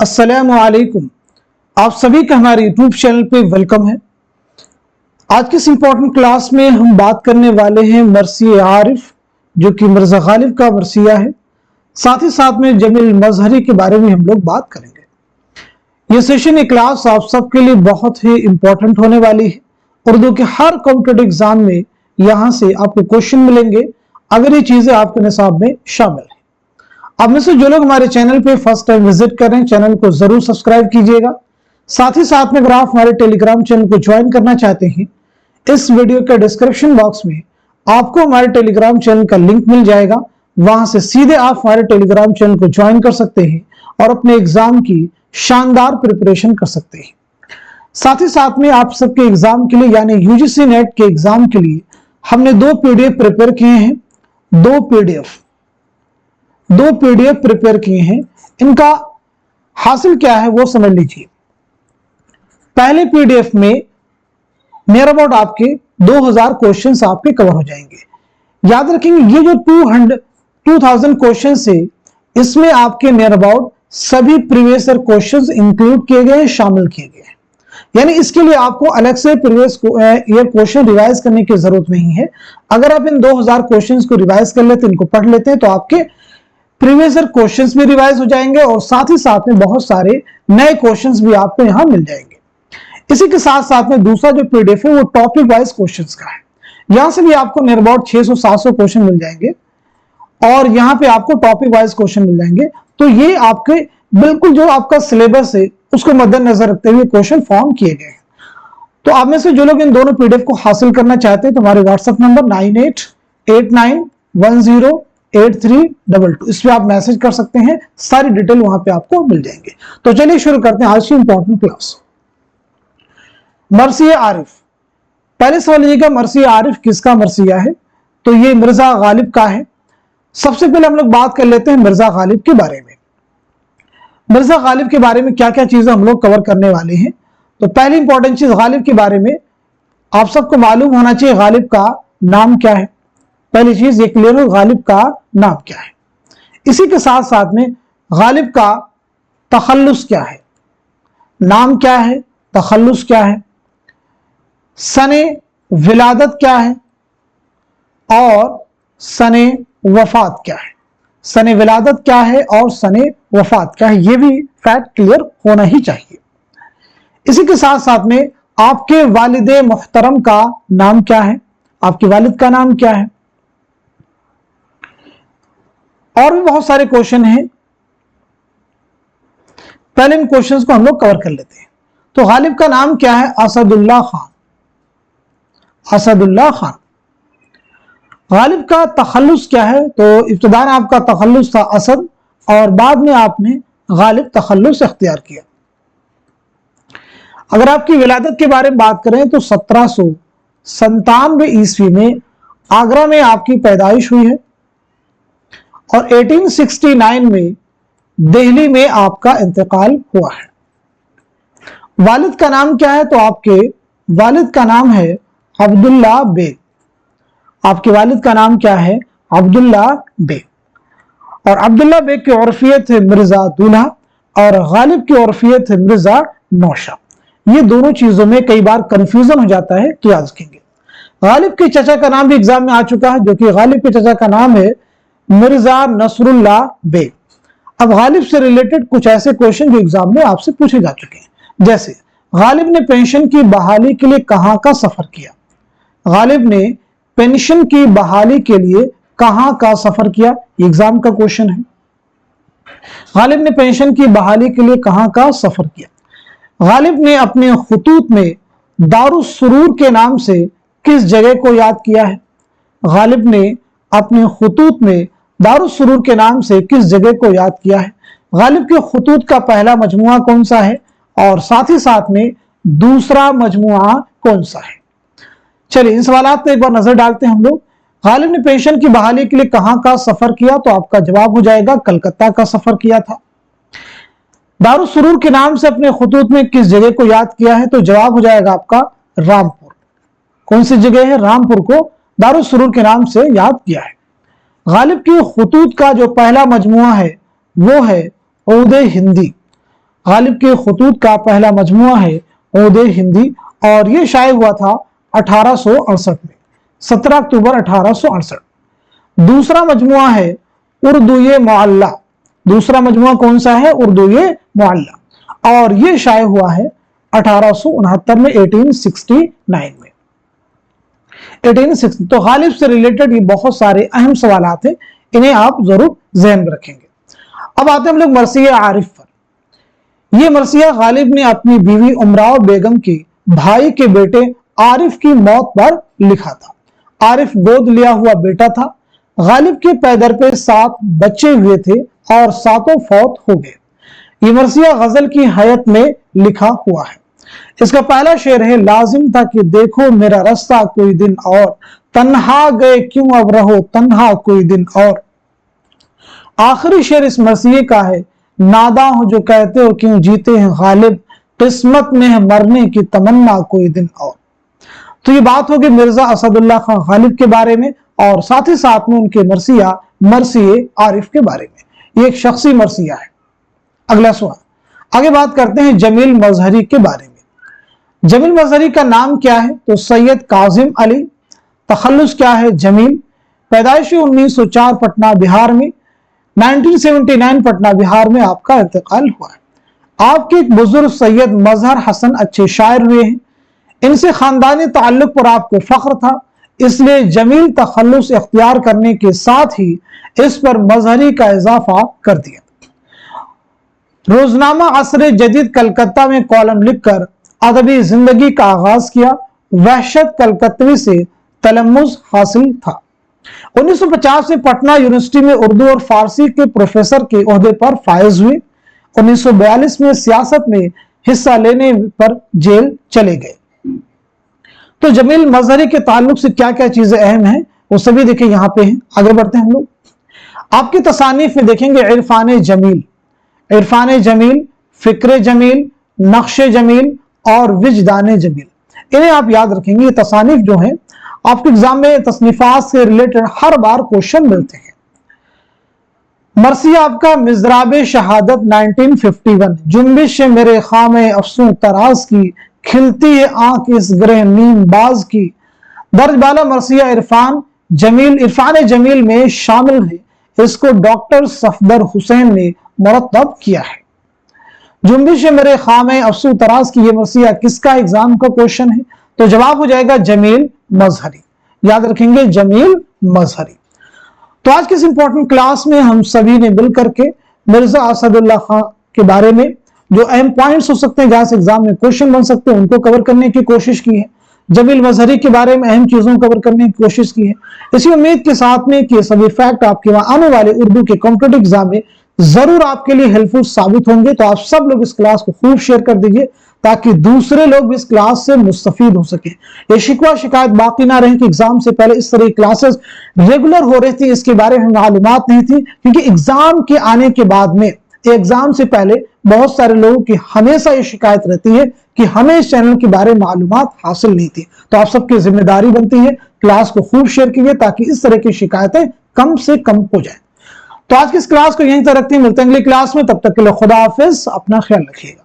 अस्सलामुअलैकुम। आप सभी का हमारे यूट्यूब चैनल पे वेलकम है। आज की इस इंपॉर्टेंट क्लास में हम बात करने वाले हैं मरसी आरिफ, जो कि मिर्जा गालिब का मरसिया है। साथ ही साथ में जमील मजहरी के बारे में हम लोग बात करेंगे। ये सेशन, ये क्लास आप सबके लिए बहुत ही इंपॉर्टेंट होने वाली है। उर्दू के हर कॉम्पिटिटिव एग्जाम में यहाँ से आपको क्वेश्चन मिलेंगे अगर ये चीजें आपके निसाब में शामिल है। अब में से जो लोग हमारे चैनल पे फर्स्ट टाइम विजिट कर रहे हैं, चैनल को जरूर सब्सक्राइब कीजिएगा। साथ ही साथ में अगर आप हमारे टेलीग्राम चैनल को ज्वाइन करना चाहते हैं, इस वीडियो के डिस्क्रिप्शन बॉक्स में आपको हमारे टेलीग्राम चैनल का लिंक मिल जाएगा। वहां से सीधे आप हमारे टेलीग्राम चैनल को ज्वाइन कर सकते हैं और अपने एग्जाम की शानदार प्रिपरेशन कर सकते हैं। साथ ही साथ में आप सबके एग्जाम के लिए यानी यूजीसी नेट के एग्जाम के लिए हमने दो पीडीएफ प्रिपेयर किए हैं। दो पीडीएफ प्रिपेयर किए हैं। इनका हासिल क्या है वो समझ लीजिए। पहले पीडीएफ में नियर अबाउट आपके 2000 क्वेश्चंस आपके कवर हो जाएंगे। याद रखेंगे, ये जो 2000 क्वेश्चंस है, इसमें आपके नियर अबाउट सभी प्रीवियस ईयर क्वेश्चंस इंक्लूड किए गए हैं, शामिल किए गए हैं। यानी इसके लिए आपको अलग से प्रीवियस ईयर क्वेश्चन रिवाइज करने की जरूरत नहीं है। अगर आप इन 2000 क्वेश्चंस को रिवाइज कर लेते हैं, इनको पढ़ लेते हैं, तो आपके प्रीवियस ईयर क्वेश्चंस भी रिवाइज हो जाएंगे और साथ ही साथ में बहुत सारे नए क्वेश्चंस भी आपको यहां मिल जाएंगे। इसी के साथ साथ में दूसरा जो पीडीएफ है वो टॉपिक वाइज क्वेश्चंस का है। यहां से भी आपको नियर अबाउट 600-700 क्वेश्चन मिल जाएंगे और यहां पे आपको टॉपिक वाइज क्वेश्चन मिल जाएंगे। तो ये आपके बिल्कुल जो आपका सिलेबस है उसको मद्देनजर रखते हुए क्वेश्चन फॉर्म किए गए हैं। तो आप में से जो लोग इन दोनों पीडीएफ को हासिल करना चाहते हैं तो हमारे व्हाट्सएप नंबर 9889108322, इस पे आप मैसेज कर सकते हैं। सारी डिटेल वहां पे आपको मिल जाएंगे। तो चलिए शुरू करते हैं आज की इंपॉर्टेंट क्लास। मरसिया आरिफ। पहले सवाल ये का मरसिया आरिफ किसका मरसिया है? तो ये मिर्जा गालिब का है। सबसे पहले हम लोग बात कर लेते हैं मिर्जा गालिब के बारे में। मिर्जा गालिब के बारे में क्या क्या चीजें हम लोग कवर करने वाले हैं। तो पहली इंपॉर्टेंट चीज, गालिब के बारे में आप सबको मालूम होना चाहिए गालिब का नाम क्या है। पहली चीज ये क्लियर हो, गालिब का नाम क्या है। इसी के साथ साथ में गालिब का तखल्लुस क्या है। नाम क्या है, तखल्लुस क्या है, सने विलादत क्या है और सने वफात क्या है। सने विलादत क्या है और सने वफात क्या है, ये भी फैक्ट क्लियर होना ही चाहिए। इसी के साथ साथ में आपके वालिदे मुहतरम का नाम क्या है, आपके वालिद का नाम क्या है। और भी बहुत सारे क्वेश्चन हैं, पहले इन क्वेश्चंस को हम लोग कवर कर लेते हैं। तो गालिब का नाम क्या है? असदुल्लाह खान। असदुल्लाह खान। गालिब का तखल्लुस क्या है? तो इब्तिदान आपका तखल्लुस था असद और बाद में आपने गालिब तखल्लुस इख्तियार किया। अगर आपकी विलादत के बारे में बात करें तो 1797 ईस्वी में आगरा में आपकी पैदाइश हुई है और 1869 में दिल्ली में आपका इंतकाल हुआ है। वालिद का नाम क्या है? तो आपके वालिद का नाम है अब्दुल्ला बेग। आपके वालिद का नाम क्या है? अब्दुल्ला बेग। और अब्दुल्ला बेग की उर्फियत है मिर्जा दूल्हा और गालिब की उर्फियत है मिर्जा नौशा। ये दोनों चीजों में कई बार कंफ्यूजन हो जाता है, तो याद रखेंगे। गालिब के चचा का नाम भी एग्जाम में आ चुका है, जो कि गालिब के चचा का नाम है मिर्जा नसरुल्लाह बेग। अब गालिब से रिलेटेड कुछ ऐसे क्वेश्चन जो एग्जाम में आपसे पूछे जा चुके हैं, जैसे गालिब ने पेंशन की बहाली के लिए कहां का सफर किया। गालिब ने पेंशन की बहाली के लिए कहां का सफर किया, एग्जाम का क्वेश्चन है। गालिब ने पेंशन की बहाली के लिए कहां का सफर किया। गालिब ने अपने खुतूत में दारुस सुरूर के नाम से किस जगह को याद किया है। गालिब ने अपने खुतूत में दारुस सुरूर के नाम से किस जगह को याद किया है। गालिब के खुतूत का पहला मजमुआ कौन सा है और साथ ही साथ में दूसरा मजमुआ कौन सा है। चलिए इन सवालात पे एक बार नजर डालते हैं हम लोग। गालिब ने पेंशन की बहाली के लिए कहां का सफर किया, तो आपका जवाब हो जाएगा कलकत्ता का सफर किया था। दारुस सुरूर के नाम से अपने खुतूत में किस जगह को याद किया है, तो जवाब हो जाएगा आपका रामपुर। कौन सी जगह है? रामपुर को दारुस सुरूर के नाम से याद किया है। गालिब की खुतूत का जो पहला मजमुआ है वो है औदे हिंदी। गालिब के खतूत का पहला मजमुआ है ओदे हिंदी, और ये शाये हुआ था 1868 में, 17 अक्टूबर 1868। दूसरा मजमुआ है उर्दू-ए मुअल्ला, दूसरा मजमुआ कौन सा है? उर्दू-ए मुअल्ला, और ये शाये हुआ है 1869 में, 1869 में, 1860। तो गालिब से रिलेटेड ये बहुत सारे अहम सवालात हैं, इन्हें आप जरूर ज़हन में रखेंगे। अब आते हैं हम लोग मरसिया आरिफ पर। ये मरसिया गालिब ने अपनी बीवी उमराव बेगम के भाई के बेटे आरिफ की मौत पर लिखा था। आरिफ गोद लिया हुआ बेटा था। गालिब के पैदर पे 7 बच्चे हुए थे और 7 फौत हो गए। ये मरसिया गजल की हैत में लिखा हुआ है। इसका पहला शेर है, लाजिम था कि देखो मेरा रास्ता कोई दिन और, तन्हा गए क्यों अब रहो तन्हा कोई दिन और। आखिरी शेर इस मरसिये का है, नादा हो जो कहते हो क्यों जीते हैं गालिब, किस्मत में है मरने की तमन्ना कोई दिन और। तो ये बात होगी मिर्जा असदुल्ला खान गालिब के बारे में, और साथ ही साथ में उनके मरसिया मरसिये आरिफ के बारे में। ये एक शख्सी मरसिया है। अगला सवाल, आगे बात करते हैं जमील मजहरी के बारे में। जमील मजहरी का नाम क्या है? तो सैयद काजिम अली, तखल्लुस क्या है? जमील। पैदाइशी 1904 पटना बिहार में, 1979 पटना बिहार में आपका इंतकाल हुआ है। आपके एक बुजुर्ग सैयद मजहर हसन अच्छे शायर हुए हैं। इनसे खानदानी ताल्लुक पर आपको फख्र था, इसलिए जमील तखल्लुस इख्तियार करने के साथ ही इस पर मजहरी का इजाफा कर दिया। रोजनामा असर जदीद कलकत्ता में कॉलम लिखकर अदबी जिंदगी का आगाज किया। वहशत कलकत्तवी से तलम्मुज़ हासिल था। 1950 में पटना यूनिवर्सिटी में उर्दू और फारसी के प्रोफेसर के ओहदे पर फायज हुए। 1942 में सियासत में हिस्सा लेने पर जेल चले गए। तो जमील मजहरी के ताल्लुक से क्या क्या चीजें अहम हैं वो सभी देखिए यहाँ पे हैं। आगे बढ़ते हैं हम लोग। आपकी तसानीफ में देखेंगे इरफान जमील, इरफान जमील, फिक्र जमील, नक्श जमील और विजदान जमील, इन्हें आप याद रखेंगे। ये तसानीफ जो है आपके एग्जाम में तसनीफात से रिलेटेड हर बार क्वेश्चन मिलते हैं। मरसिया आपका मिज़राब शहादत 1951, जुम्बिश मेरे खामे अफसों तराज की, खिलती है आंख इस ग्रह नीम बाज की। दर्ज बाला मरसिया इरफान जमील में शामिल है। इसको डॉक्टर सफदर हुसैन ने मुरतब किया है। जुम्बिश मेरे खामे अफसों तराज की, ये मरसिया किसका एग्जाम का क्वेश्चन है? तो जवाब हो जाएगा जमील मजहरी। याद रखेंगे जमील मजहरी। तो आज की इस इंपॉर्टेंट क्लास में हम सभी ने मिल करके मिर्जा असदुल्ला खान के बारे में जो अहम पॉइंट्स हो सकते हैं, जहां से एग्जाम में क्वेश्चन बन सकते हैं, उनको कवर करने की कोशिश की है। जमील मजहरी के बारे में अहम चीजों को कवर करने की कोशिश की है, इसी उम्मीद के साथ में कि सभी फैक्ट आपके वहां आने वाले उर्दू के कॉम्पिटिटिव एग्जाम में जरूर आपके लिए हेल्पफुल साबित होंगे। तो आप सब लोग इस क्लास को खूब शेयर कर दीजिए ताकि दूसरे लोग भी इस क्लास से मुस्तफीद हो सके। ये शिकवा शिकायत बाकी ना रहे कि एग्जाम से पहले इस तरह की क्लासेस रेगुलर हो रही थी, इसके बारे में मालूमात नहीं थी, क्योंकि एग्जाम के आने के बाद में एग्जाम से पहले बहुत सारे लोगों की हमेशा ये शिकायत रहती है कि हमें इस चैनल के बारे में मालूमात हासिल नहीं थी। तो आप सबकी जिम्मेदारी बनती है क्लास को खूब शेयर कीजिए ताकि इस तरह की शिकायतें कम से कम हो जाए। तो आज की इस क्लास को यहीं तक रखते हैं, मिलते हैं अगली क्लास में। तब तक के लिए खुदा हाफिज, अपना ख्याल रखिएगा।